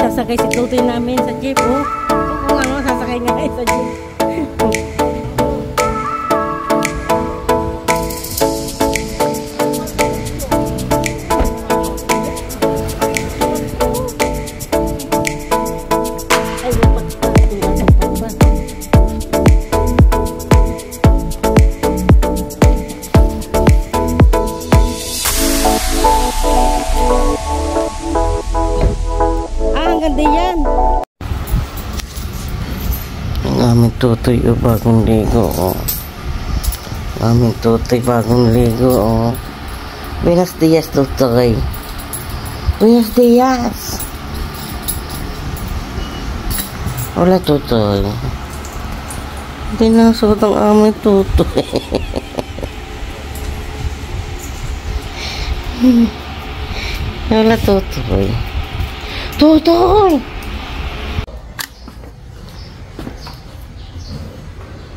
Sasakay si Tutoy namin sa jeep, oh. Kung ano, sasakay nga sa jeep. Aming Tutoy o bagong ligo, oh. Aming Tutoy bagong ligo, oh. Buenos dias, Tutoy. Buenos dias. Hola, Tutoy. Hindi na suot ang aming Tutoy. Hola, Tutoy. Tutoy!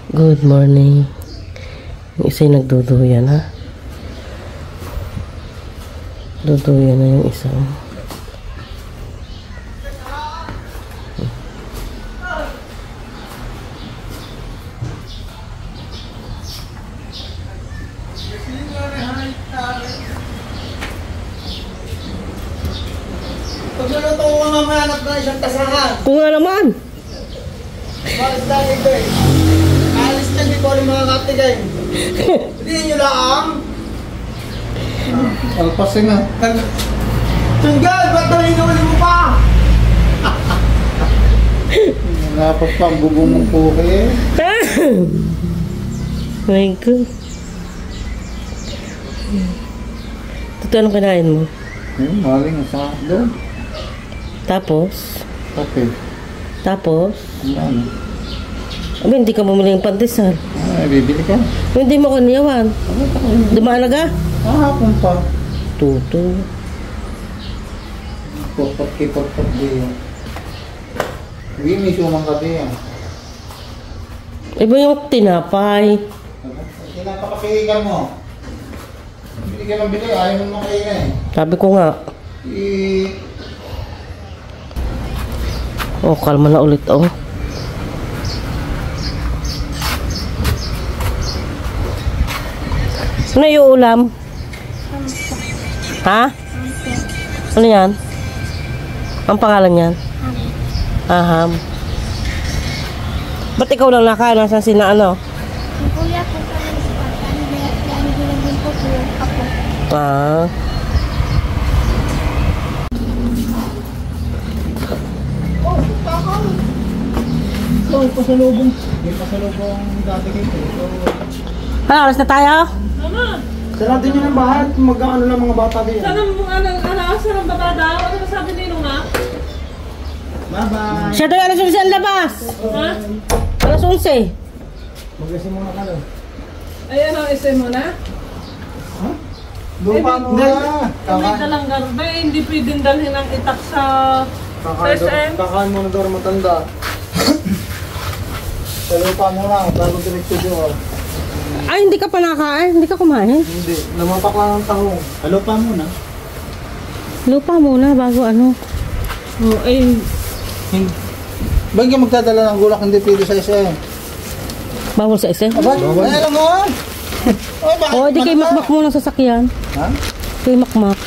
Good morning. Yung isa'y nagduduyan, ha? Duduyan na yung isa. Pagluluto ko nga mahanap na isang tasahan. Kung nga naman! Malis lang ito eh. Alis lang ito rin mga katigay. Hindi nyo lang. Alpasin na. Tunggal, ba't na hinuli mo pa? Dapat pa ang bubong mong puke. My God. Ito, anong kinain mo? Yung maling sa doon. Tapos? Okay. Tapos? Ano? Abi, hindi ka bumili ng pandesal. Bibili ka? Hindi mo kaniyawan. Dumalaga? Hapon pa. Tuto. Pagkipot-pagkipot din. Hindi may sumang ka din. Iba yung tinapay. Kinapakapihigan mo. Bili ka lang bili. Ayaw mo makahiga eh. Sabi ko nga. Oh, kalma na ulit, oh. Ano yung ulam? Ha? Ano yan? Ang pangalan yan? Aham. Ba't ikaw lang nakain? Nasaan sina ano? Yung kuya ko kami sa patan, hindi din po yung ako. Ah. Oh, pasalubong. May pasalubong dati kayo. Ano, alas na tayo? Sarado nyo ng bahay at mag-ano lang mga bata din. Sana mo saan ang babada? Ano ba sabi nilo nga? Bye-bye. Siya doon, alas 11 ang labas. Ha? Alas 11. Mag-asin muna ka doon. Ay ano, isay mo na? Doon pa muna. May dalang garba, hindi pwedeng dalhin ang itak sa SM. Kakain muna daw matanda. Salo pa muna, bago direkto doon. Ay, hindi ka pa nakain? Hindi ka kumain? Hindi, namapak lang ang tahong. Halo pa muna. Lupa muna bago ano. Oh, ay, Ba't ka magdadala ng gulak hindi pwede sa isa eh? Bawal sa isa? Aba, ay alam mo! Ay, bakit? O, di kay makmak muna sa sakyan. Ha? Kay makmak.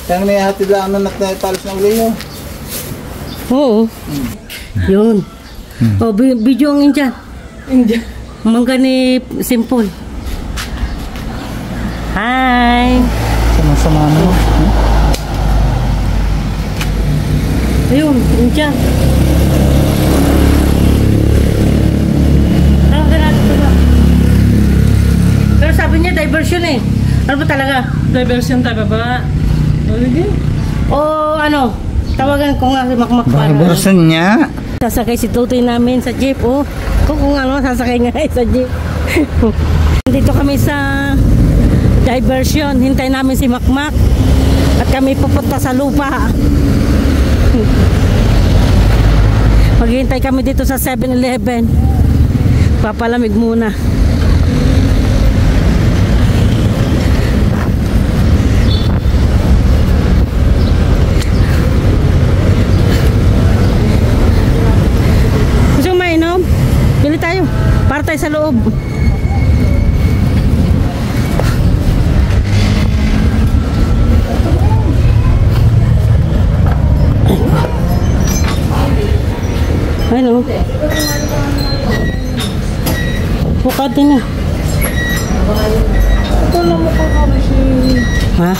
Kaya may hatid lang ang anak na ipalis ng uliyo. Oo. Yun. O, video ang Indian. Indian. Mangga ni Simple. Hi! Sama-sama na. Ayun, Indian. Tawag ka natin ito ba? Pero sabi niya, diversion eh. Ano ba talaga? Diversion tayo ba? Ulit O ano, tawagan ko nga si Makmak para. Diversion niya. Sasakay si Tutoy namin sa jeep, oh. Kung ano, sasakay nga sa jeep. Dito kami sa diversion. Hintay namin si Makmak. At kami pupunta sa lupa. Maghihintay kami dito sa 7-Eleven. Papalamig muna. Ano? Bukati na. Ito lang mo ka kami si... Ha?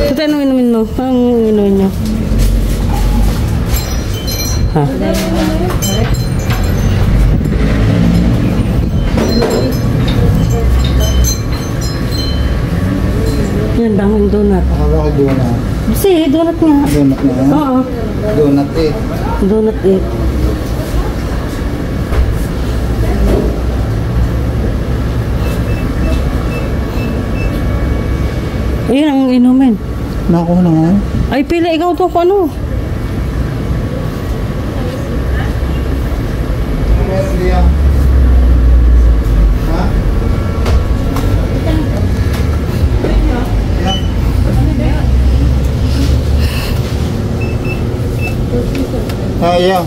Ito anong inumin mo? Anong inumin nyo? Ha? Yan, daming donut. Akala ko donut. Kasi, donut nga. Donut na yan? Oo. Donut eh. Donut eh. Ayun ang inumin. Nakuha na nga. Ay, pila ikaw to kung ano. Meron diyan. Ha? Ayaw.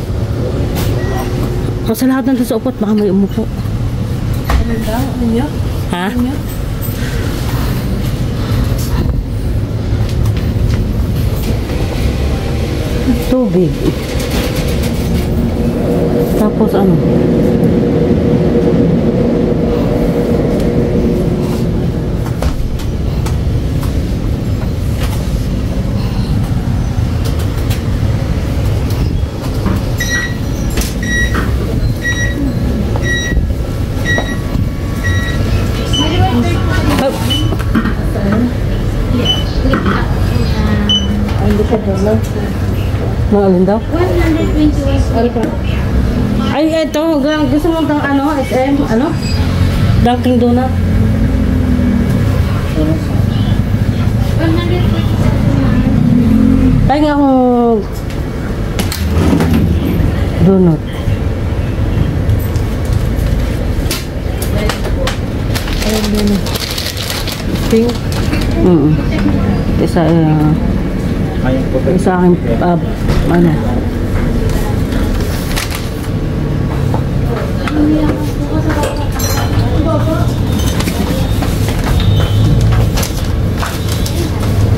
Sa lahat nandun sa upot, baka may umupo. Ano daw? Ano niya? Ha? Ano niya? Tubig. Tapos ano? Hindi ka doon. Naalin daw? 121. Ay, eto. Gusto mo itong ano? SM? Ano? Dunkin' Donut. 147. Ay nga akong donut. Ayun din. Pink. Isa, Ayun po. isa aking, ano?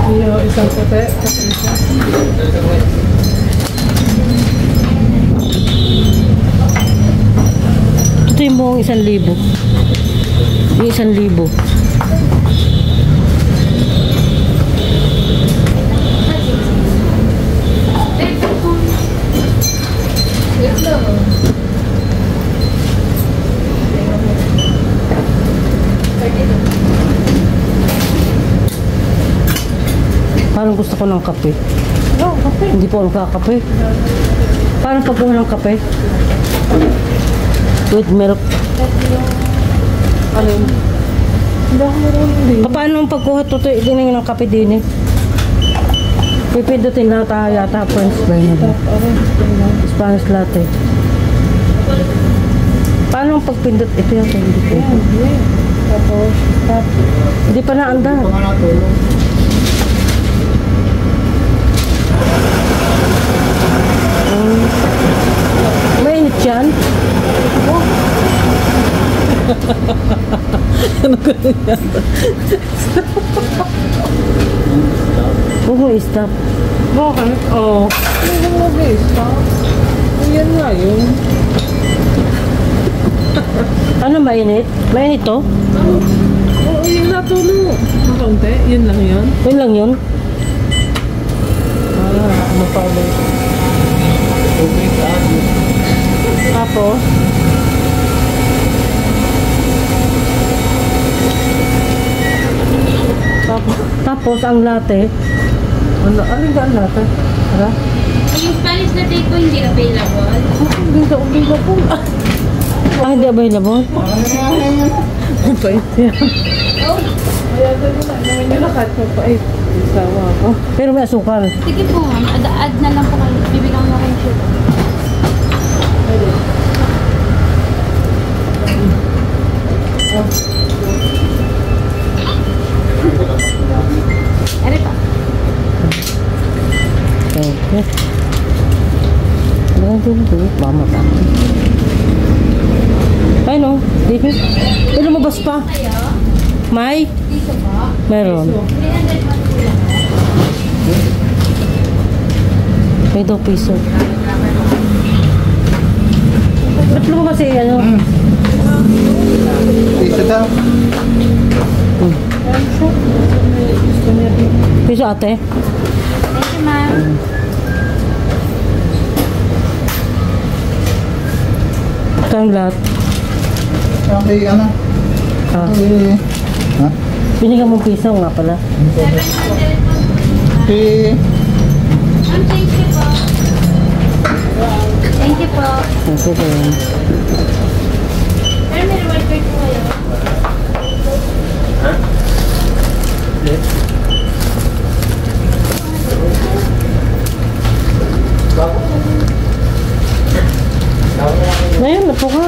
Iyo, isang puti. Ito yung buong 1,000. Yung 1,000. Parang gusto ko ng kape. Oo, kape. Hindi po ako nagkakape. Parang pagkuha ng kape. With milk. Alin? Hindi ako marunong din. Paano ang pagkuha to? Din ng kape din eh. Pipindutin na tayo yata French fry na ba? Spanish latte. Paano ang pagpindot? Ito yata hindi ko. Tapos, stop. Hindi pa naandar. Mga natulog. Mainit yan. Huwag mo i-stop. Bakit? Oo. Hindi mo mag-stop. Yan nga yun. Ano mainit? Mainit to? Oo, yung natulog. Ang kaunti, yun lang yun. Yun lang yun. Ano pa ulit? Tapos, tapos ang latte. Ano ka ang latte? Ara? Yung Spanish latte po hindi available. Hindi ka umiga po. Hindi available. Ang pait yan. Kaya doon na naman yun lakat mo pait. Isawa ako. Pero may asukal. Sige po ma'am, add na lang po kayo. Bibigyan ko kayo sugar. Ano pa? Okay. Mama pa. Ay no, dito. Pero lumabas pa. May? Dito ba? Meron. 300 po lang. May 2 piso. Tatlo kasi ano. Isa daw. Piso ate. Thank you, ma'am. Kang lahat. Okay, ano? Ah. Okay. Ha? Binigyan mo piso nga pala. Okay. Ma'am, thank you po. Thank you po. Okay po yun. Pero may reward card po kayo. Ngayon, napo ka.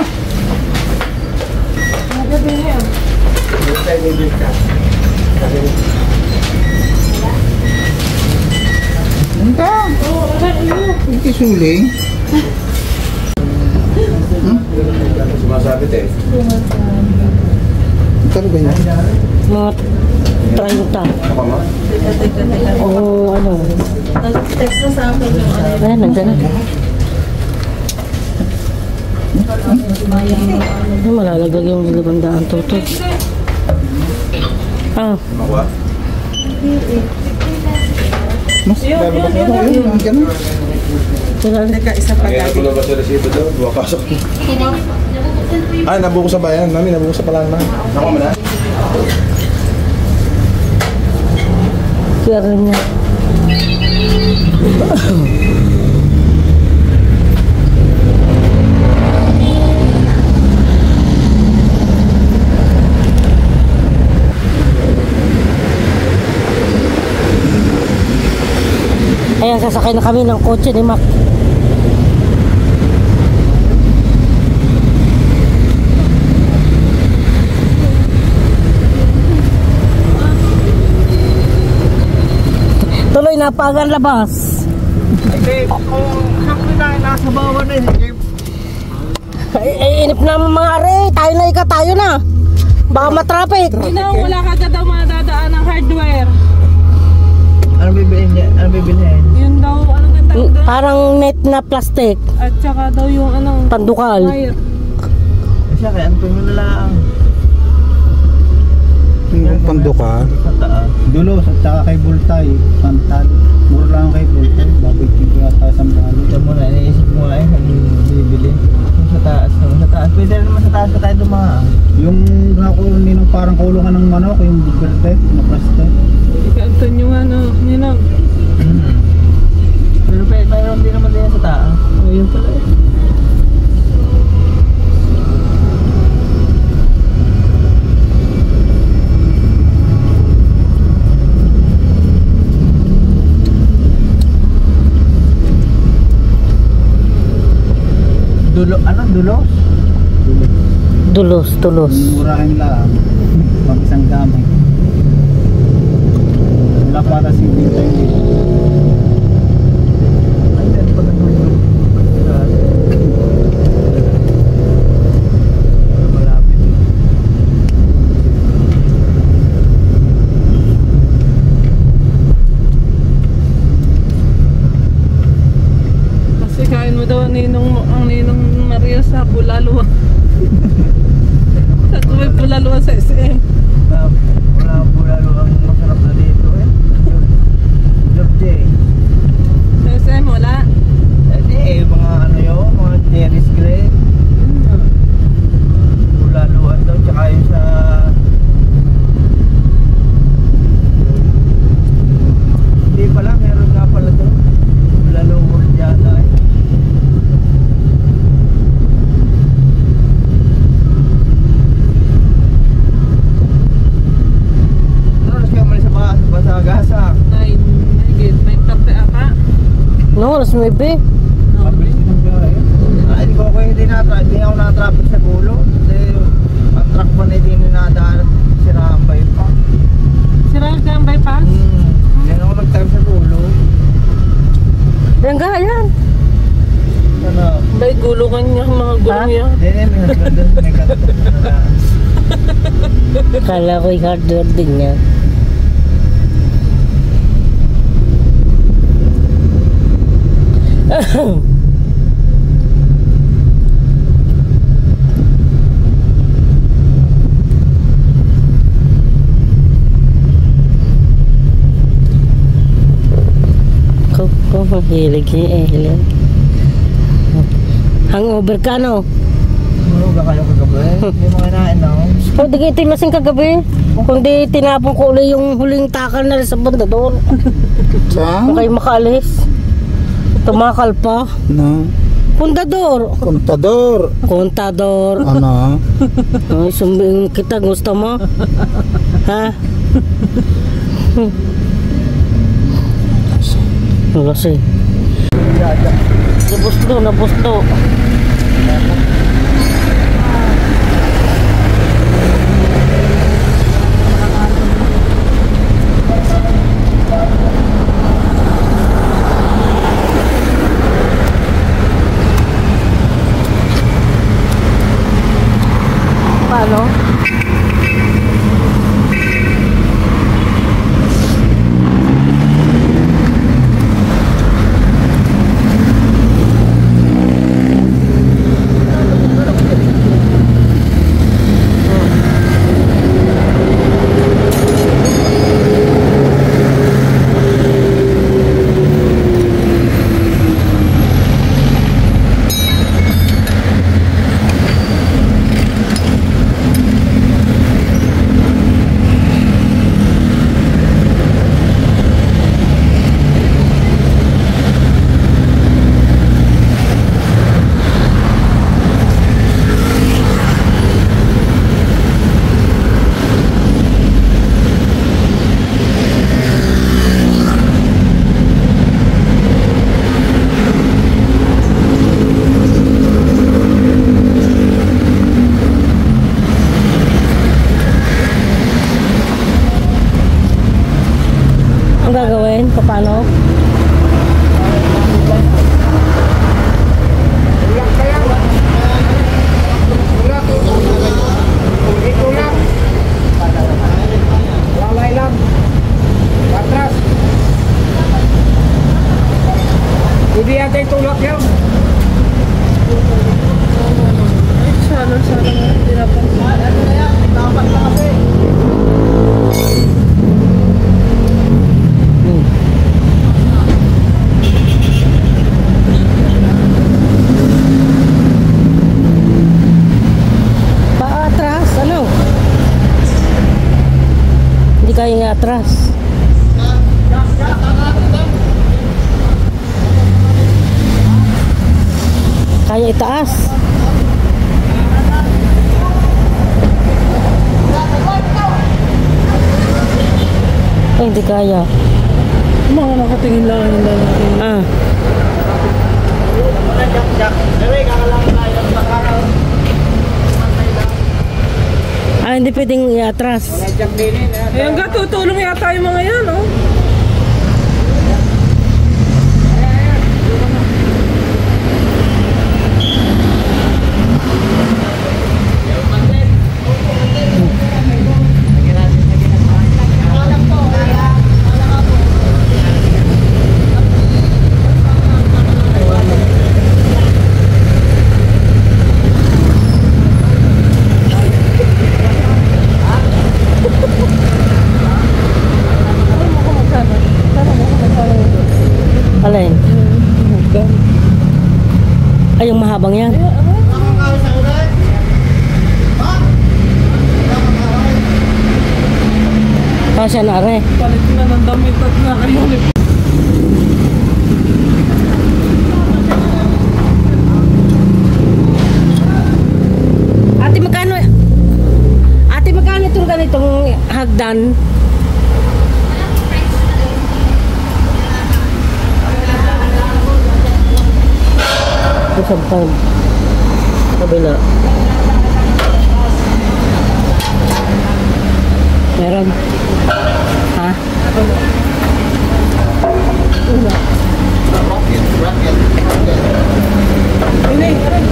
Ano ka? Hindi suling. Sumasabit eh. Ito ba yan? Mga 30. Ako mo? Oo, ano. Text mo sa akin yung ano. Ayan, nandyan na. Ano, malalaglag yung 500 tutok. Ah, Makuha? Mas bago ba ka? Ayun, ang ganun. sila. Teka, isa pa Kaya gabi. ko na ba sa resibo doon? Buwapasok. Ay, nabuko sa bayan. Mami, nabuko sa palanman. Nakuha mo na? Kaya rin niya. Ayan, sasakay na kami ng kotse ni Mac. Tuloy na pagan labas. Ay, babe, kung sakto tayo nasa bawah na eh. Inip na mga are, tayo na ika, tayo na. Baka matraffic. Wala ka daw madadaan ng hardware. Ano bibilhin niya? Ano bibilhin? Yun daw, ano ganda doon? Parang net na plastic, At saka daw yung ano, pandukal. wire. Siya, kaya ano mo na lang. Yung panduka? Dulos at saka kay Bultay. Pantal. Mura lang kay Bultay. Baboy tingko yata sa balo. Ito mo na, iniisip mo nga eh. Kung bibili. Yung sa taas. Sa taas. Pwede naman sa taas ka tayo dumaan. Yung nakunin ng parang kulungan ng manok. Yung bigerte na plastic. Ikaw yung ano, ninong. Pero mayroon din naman din sa taas. O, yun pala eh. Dulos? Dulos. Murahin lang. Mag-isang gamit. Wala para si Bintay dito. Ay, dahil pa nagulog. Malapit. Kasi kain mo daw ang ninong Maria sa Bulaluan. Sa tuwing Bulaluan sa SM. Wala po lalo ang masarap na dito eh. Job J. Sa SM, wala. Hindi, mga ano yun, mga Jerry's Gray. Bulaluan daw, tsaka yung sa... Hindi pala, meron nga pala doon. Bulaluan yata eh. Tapos kaya mali sa mga basa-gasa. 9:30 ata. No, alas 9. Mabilis din ang biyahe. Hindi ko kayo hindi ako na-traffic sa gulo. Kasi ang truck pa na hindi nadaan at siraan ba yun pa. Sira ka ang bypass? Yan ako nag-time sa gulo. Yan ka, yan. Ano? Bay, gulungan niya, mga gulong niya. Hindi, may husband doon. May kanto. Kala ko yung hardware din yan. Hilig. Hangover ka, no? Muluga kayo kagabi. Hindi mo kinain na. O, di kayo lasing kagabi. Kung di tinapon ko ulit yung huling takal na sa banda doon. Saan? Kung kayo makaalis. Tumakal pa. No. Kontador. Ano? Ay, sumbing kita. Gusto mo? Ha? Kasi. Nabusdo. Paano? Gagawin? Paano? Lalay lang. Patras. Hindi yata yung tulak yun. Sana nga. Tinapon. Ano na yan? Dapat na kasi. Paatras, ano? Hindi kaya atras. Kaya itaas. Ay, hindi kaya. Mga nakatingin lang yung lalaki. Ah, hindi pwedeng iatras. Eh, hanggang tutulong yata yung mga yan, oh. Alin? Ay, yung mahabang yan. Kasya na rin. Palit na ng damit at nakalimulit. Ate, magkano itong ganitong hagdan? Isang pound. Kabila. Meron. Ha? Una. Ini, aray.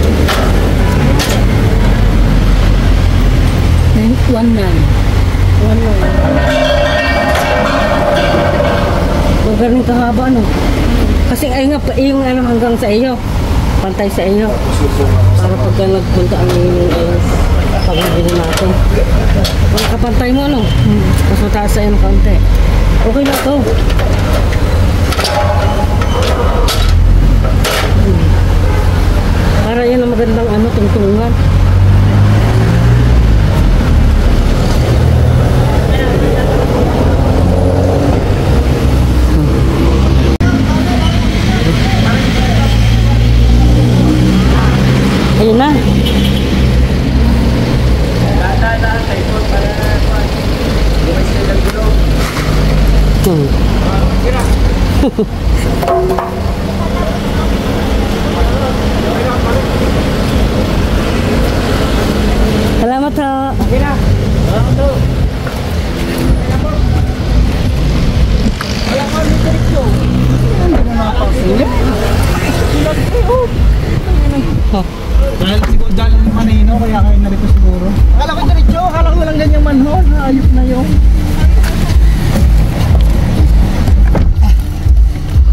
919. Magaling kahaba, no? Kasi ay nga, yung ano hanggang sa iyo. Pantay sa iyo. Para pagka nagpunta ang pag-ibili natin. Kung kapantay mo, ano? Mas mataas sa iyo ng kaunti. Okay na to. Salamat ha. Dahil siguro dahil ng manino, kaya kayo narito siguro. Akala ko diretso, akala ko walang ganyang manhole. Ayos na yun.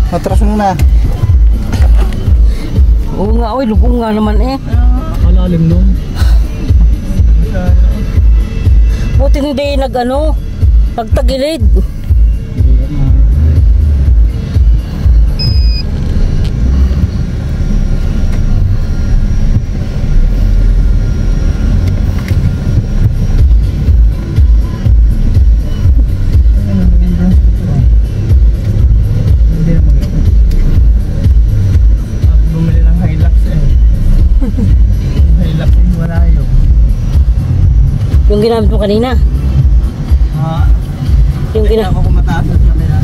Matras muna. Oo nga, oy, lubong nga naman eh. Malalim nun. Buti hindi nag-ano, pagtagilid. Bumili ng Hilux eh. Hilux eh, wala yun. Yung ginamit mo kanina. Yung Kaya ako kumataas at kamera.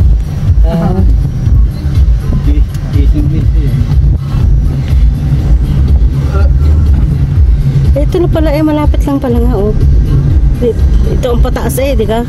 Busy eh. Ito na pala eh, malapit lang pala nga oh. Ito ang pataas eh, di ka?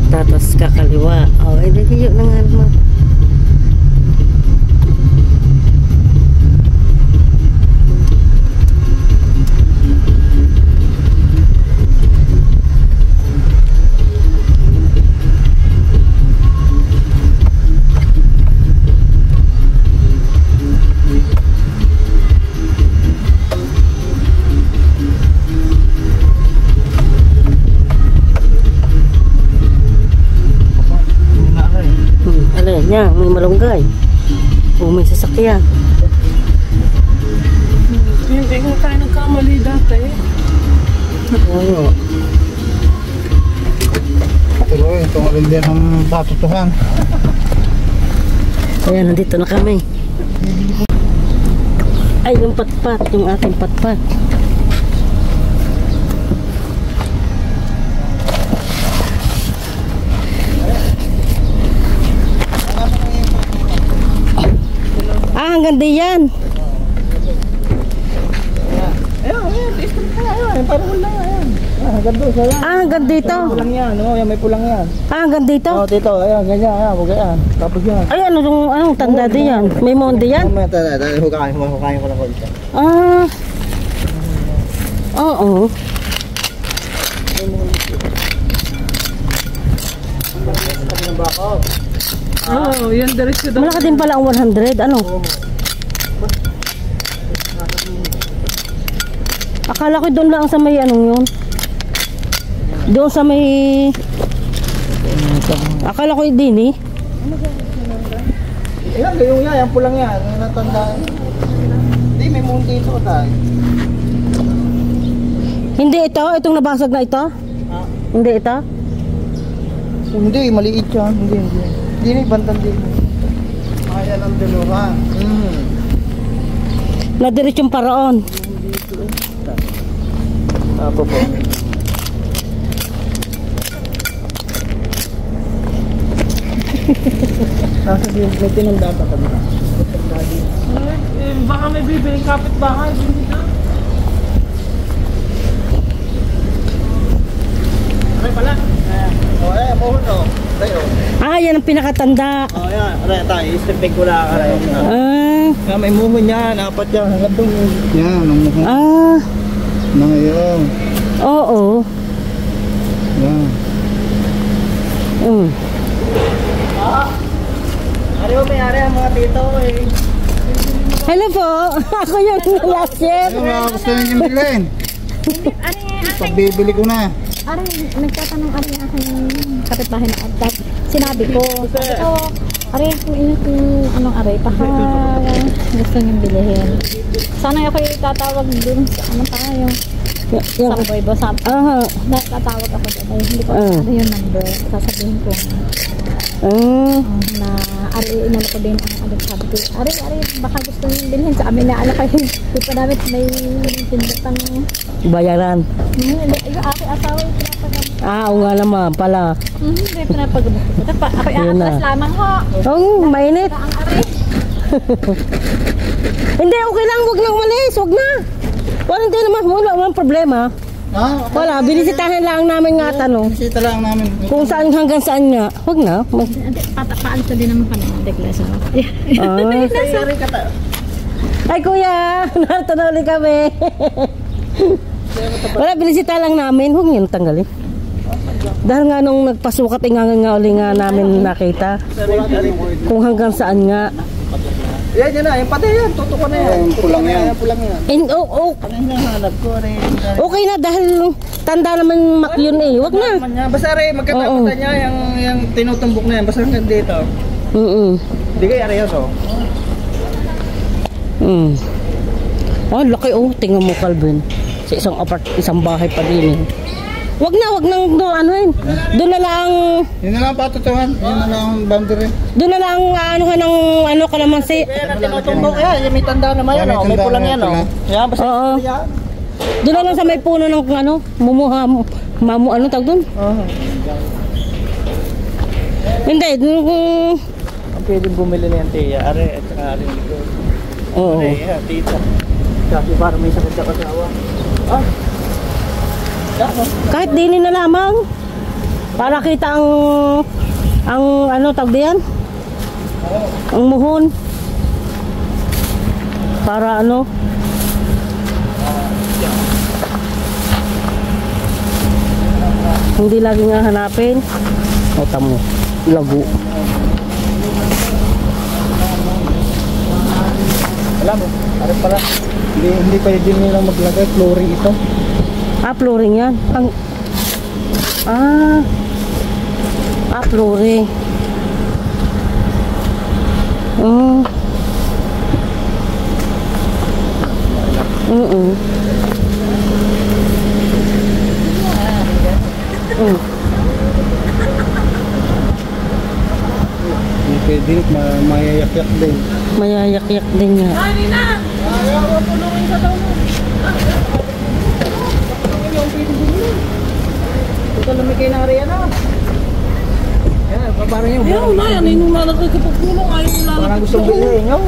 Tapos kakaliwa. Oh, hindi kayo na nga naman. Alin niya, may malunggay. O may sasakyan. Hindi nga tayo nagkamali dati. Oo. Pero ito nga rin din ang patutuhan. Ayan, nandito na kami. Ay, yung patpat, yung ating patpat. Ah, hanggang di yan. Ayan, parang wala yan. Hanggang doon, ayan. Ah, hanggang dito. Pulang yan, oh, yan, may pulang yan. Ah, hanggang dito. Oh, dito, ayan, ganyan, ayan, huwag yan. Tapos yan. Ay, ano yung anong tanda di yan? May monde yan? Hukayin ko lang ko dito. Ah. Oo. Oo, yan diretso daw. Malaki din pala ang 100. Ano? Akala ko doon lang sa may anong yun. Doon sa may... Akala ko din eh. Ayan, gayong yan, yan pulang yan. Ang natandaan. Hindi, may munti ito tayo. Hindi ito? Itong nabasag na ito? Hindi ito? Hindi, maliit yan. Hindi. Hindi na ibantan din. Kaya ng dalawa. Nadiretso yung paraon. Apo po. Sasabihin, may tinanda pa kami. Baka may bibiling kapitbahay. Aray pala. Oh, mohon o. Aray o. Ah, yan ang pinakatanda. Oh, yan. Aray, tayo. Istipig ko lang. Aray. Ah, May mohon yan. Apat yan. Hanggang doon. Yan, ang mohon. ah, Ngayon. oo. Yan. Mm. Ari o, may ari ang mga tito eh. Hello po, ako yung last year. Ano mga gusto nyo yung bilhin? Pagbibili ko na. Aray, nagtatanong aray ang aking kapitbahay na agad. Sinabi ko, aray, kung anong aray, baka gusto niyong bilhin. Sana ako yung tatawag dun sa ano tayo. Sa boy bo, sa Aha. tatawag ako dun. Ay, hindi ko ano yung number. Sasabihin ko na aray, inano ko din ang agad sabi ko. Aray, baka gusto niyong bilhin. Sa amin na ano kayo, di pa namin may tindutang Bayaran. yung aking asawa yung pinapagabot. Ah, oo nga naman pala. Hindi pinapagabot ko. Ako yung Yun na. atlas lamang ho. Oo, mainit. Ang aray. Hindi, okay lang. Huwag nang umalis. Huwag na. Walang problema. Ah, Wala, binisitahin lang namin nga tanong. bisita lang namin. Kung saan hanggang saan nga. Huwag na. Paalis na din naman kami ng deklasyon. Ay kuya, narito na ulit kami. Wala, binisita lang namin. Huwag niyo tanggalin. Dahil nga nung nagpasukat, nga uli nga namin nakita. Kung hanggang saan nga. Yan na, yung pati yan. Tutok ko na yan. Yung pulang yan. Pulang yan. And, oh, Ano yung hinahanap ko rin? okay na dahil tanda naman mak yun eh. Huwag na. Basta rin, magkataputan niya yung tinutumbok na yan. Basta hanggang dito. Hindi kayo arayos oh. Oh, laki oh. Tingnan mo, Calvin. Sa isang bahay pa din eh. Wag nang anuhin. Doon na lang, Yun na lang patutuhan. Yun na lang ang boundary. doon na lang anuhan ng ano kalamansi. Yan ang tinutumbok yan. Yung may tanda naman yan oh. May pulang yan oh. Yan, basta Oo. yan. Doon na lang sa may puno ng ano, ano tawag doon? Hindi, doon Ang pwede bumili na yan, Tia. Are, at saka are yung likod. oo. Are, tita. Kasi para may sakit na kasawa. Ah. Kahit dinin na lamang. Para kita ang ano tawag diyan? Ang muhon. Para ano? Hindi lagi nga hanapin. O tamo, lago. Alam mo, are pala. Hindi pwede nilang maglagay. Flooring ito. Ah, flooring yan. Flooring. Hindi pwede, mayayak-yak din. Mayayak-yak din nga. Ito lumikay na rin yan ah. Yan, parang yung Ayaw na, yan yung nakakapagpulong. Ayaw na. parang gustong bilhin yun.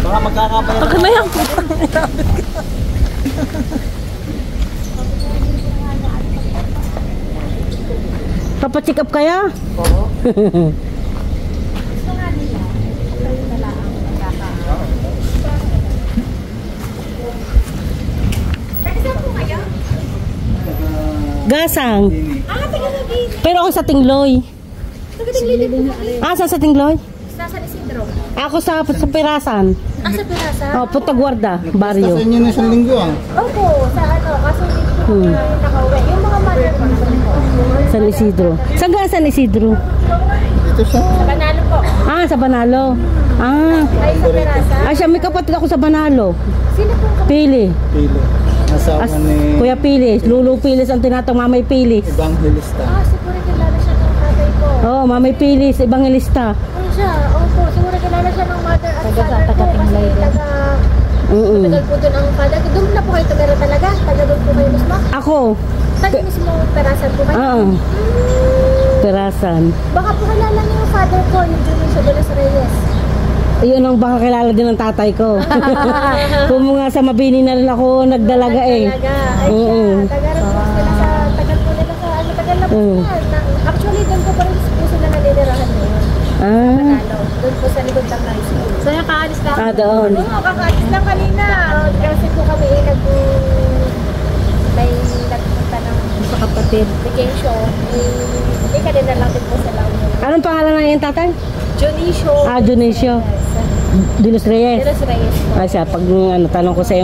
Baka magkakapay Taka na yan. Papacheck up kaya? Oo. Gasang. Pero ako sa Tingloy. Saan sa Tingloy? Sa Isidro. Ako sa Pirasan. Sa Pirasa? Oh, Putagwarda, baryo. Sa inyo na isang linggo ah. Opo, sa ano, kaso dito ko nakauwi. Yung mga mother ko na San Isidro. Saan ka San Isidro? Dito siya. Sa Banalo po. Sa Banalo. Ay, sa Pirasa. Siya, may kapatid ako sa Banalo. Sino po Pili. Pili. Asawa ni Kuya Pilis. Lulu Pilis ang tinatawag Mamay Pilis. Evangelista. siguro kilala siya ng tatay ko. Oh, Mamay Pilis, Evangelista. Ano siya? Opo, siguro kilala siya ng mother at father ko. Kasi taga po doon ang father ko. Doon na po kayo tumira talaga? Taga doon po kayo mismo? Ako. Taga mismo perasan po kayo? Perasan. Baka po kilala niyo yung father ko, yung Dionisio de los Reyes. Iyon ang baka kilala din ng tatay ko. Kumunga sa Mabini na rin ako nagdalaga eh. Talaga. Ay siya, taga rin po sila sa, tagal po nila sa, tagal na po na. Actually, doon po pa rin po sila naninirahan ngayon. Manalo. Doon po sa likod ng high school. So, nakaalis lang. Doon. Oo, kakaalis lang kanina. Kasi po kami may nagpunta ng sa kapatid vacation. Hindi ka din na lang din po sila. Anong pangalan na yung tatay? Dionisio. Dionisio. De los Reyes. De los Reyes po. Siya, pag tanong ko sa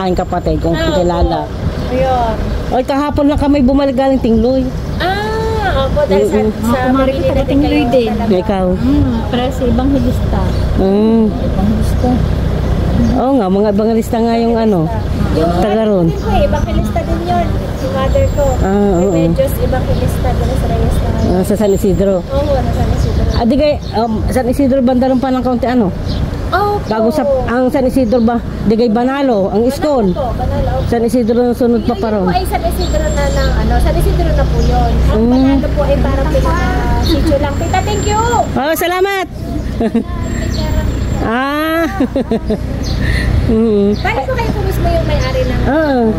aking kapatid kung kilala. Ayun. Oy, kahapon lang kami bumalik galing Tingloy. Opo, dahil sa Marili na Tingloy din. Ikaw? Para sa Evangelista. Evangelista. Oo nga, mga evangelista nga yung taga ron. Evangelista din yun. Si mother ko. Remedios Evangelista de los Reyes na ngayon. Sa San Isidro. Oo, na San Isidro. Di kay, San Isidro bandaron pa ng kaunti Opo. Bago ang San Isidro ba? Di kay Banalo, ang iskon. Banalo. San Isidro na sunod pa Yun paron. po ay San Isidro na San Isidro na po yun. Ang Banalo po ay parang pinaka-sitio lang. Tita, thank you! Salamat! Paano po kayo po mismo yung may-ari ng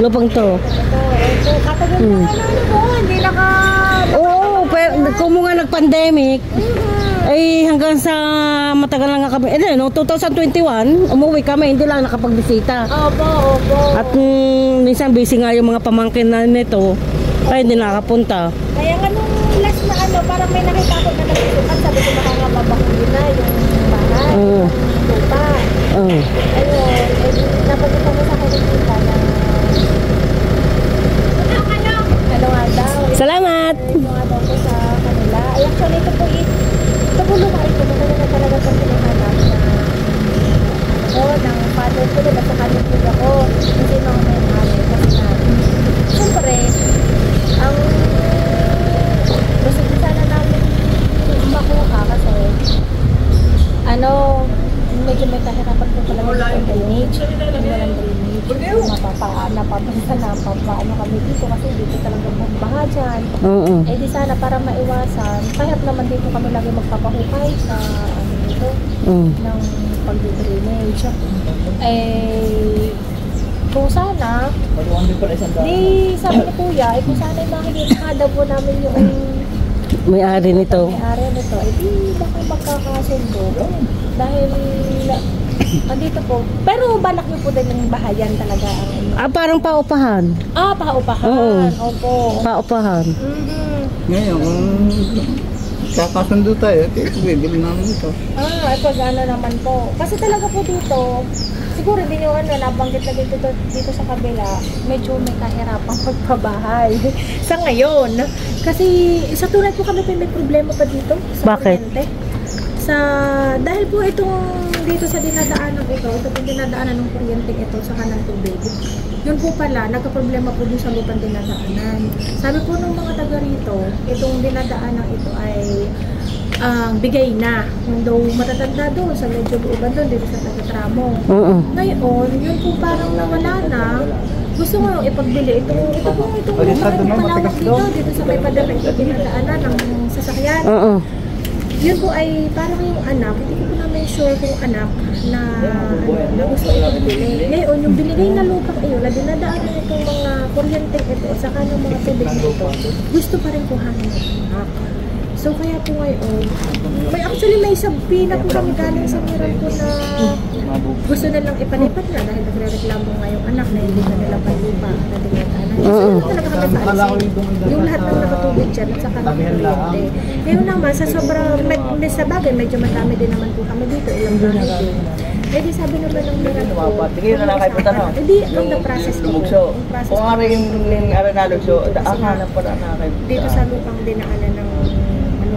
lupang to. Ito, katagal na hindi naka... Oo, pero kung mga nag-pandemic, ay hanggang sa matagal na nga kami. No, 2021, umuwi kami, hindi lang nakapagbisita. Opo. At minsan busy nga yung mga pamangkin na nito, ay hindi nakapunta. Kaya nga nung last na parang may nakita ko na nagsusukat, sabi ko makakababakuli na yung bahay, yung lupa. Ayun, napagutan ko sa kanilita na ano nga daw. Salamat! Ano nga daw po sa kanila. Ay, actually, ito po lupa ito. Maganda na talaga sa pinahanap ng father ko din at sa kanyang po ako. Kasi mga may-ari. Kasi na, siyempre, ang gusto sana namin makuha kasi medyo may kahirapan po pala ng drainage. Yung walang drainage. Napapasa kami dito kasi dito talaga magbaha dyan. Di sana para maiwasan. Kahit naman dito kami lagi magpapahukay sa ng pag-drainage. Kung sana, sabi ni Kuya, kung sana yung makikita daw po namin yung may-ari nito. May-ari nito, di baka magkakasundo. Dahil, andito po. Pero balak niyo po din yung bahayan talaga. Parang paupahan. Paupahan. Opo. Paupahan. Ngayon, kakasundo tayo, bibili namin ito. Pag naman po. Kasi talaga po dito, siguro din yung nabanggit na dito sa kabila, medyo may kahirapang pagpabahay. Sa ngayon, kasi sa tunay po kami may problema pa dito. Sa bakit? Kuryente. Dahil po dito sa dinadaanan ito pong dinadaanan ng kuryente ito sa kanang tubig. Yun po pala, nagka-problema po dun sa lupang dinadaanan. Sabi po ng mga taga rito, itong dinadaanan ito ay bigay na. Though matatanda doon sa medyo looban doon dito sa Tagitramo. Ngayon, yun po parang nawala na. Gusto mo ipagbili itong malawak dito sa may padirect na dinadaanan ng sasakyan. Yun po ay parang yung anak, hindi ko naman sure kung anak na gusto ipagbili. Ngayon, yung binigay na lupa kayo na dinadaanan itong mga kuryente ito saka ng mga tubig nito, gusto pa rin kuhanin ng anak. So kaya po ngayon, may sabi na po kami galing sa meron po na gusto na lang ipalipat na dahil nagre-reklamo nga yung anak na hindi na nila palupa na dinadaanan. So talaga kami paalisin yung lahat ng nakatubig dyan at saka ng kuryente. Ngayon naman, sa sobrang, sa bagay, medyo madami din naman po kami dito, ilang buwan din. Di sabi naman ng meron po, hindi ang na-process po. Kung nga rin yung aranalugso, hanap pa na kayo. Dito sa lupang dinaanan ng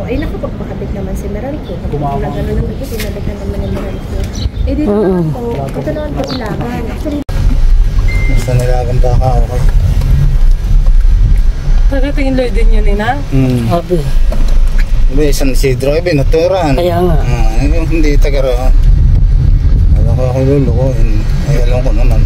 ay nakapagpakabit naman si Meralco. Kapag gano'n lang ito, sinabit na naman ni Meralco. Dito naman po, ito naman po ilagan. Actually, basta nilaganda ka ako. Nagkatingin loy din yun, Ina? Abi. Hindi, San Isidro, binaturan. Kaya nga. Hindi taga roon. Alam ko ako lulukuin. Ay, alam ko naman.